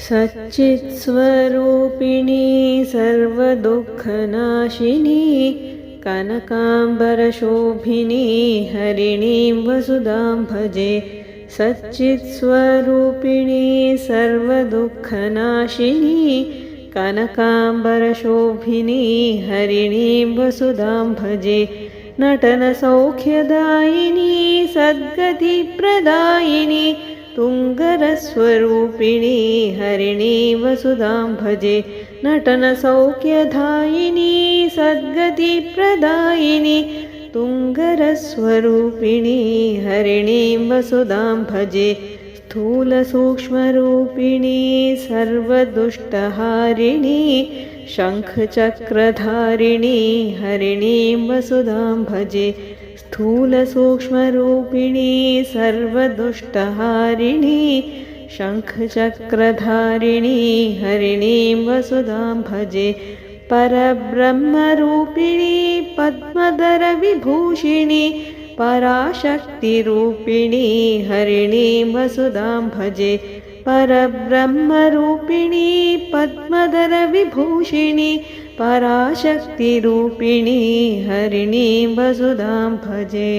सच्चित्स्वरूपिणी सर्वदुःखनाशिनी कनकाम्बरशोभिनी हरिणीं वसुधां भजे। सच्चित्स्वरूपिणी सर्वदुःखनाशिनी कनकाम्बरशोभिनी हरिणीं वसुधां भजे। नटनसौख्यदायिनी सद्गतिप्रदायिनी तुङ्गरस्वरूपिणी हरिणीं वसुधां भजे। नटनसौख्यदायिनी सद्गतिप्रदायिनी तुङ्गरस्वरूपिणी हरिणीं वसुधां भजे। स्थूलसूक्ष्मरूपिणी सर्वदुष्टहारिणी शङ्खचक्रधारिणी हरिणीं वसुधां भजे। स्थूलसूक्ष्मरूपिणी सर्वदुष्टहारिणी शङ्खचक्रधारिणी हरिणीं वसुधां भजे। परब्रह्मरूपिणी पद्मधरविभूषिणी पराशक्तिरूपिणी हरिणीं वसुधां भजे। परब्रह्मरूपिणी पद्मधरविभूषिणी पराशक्तिरूपिणी हरिणीं वसुधां भजे।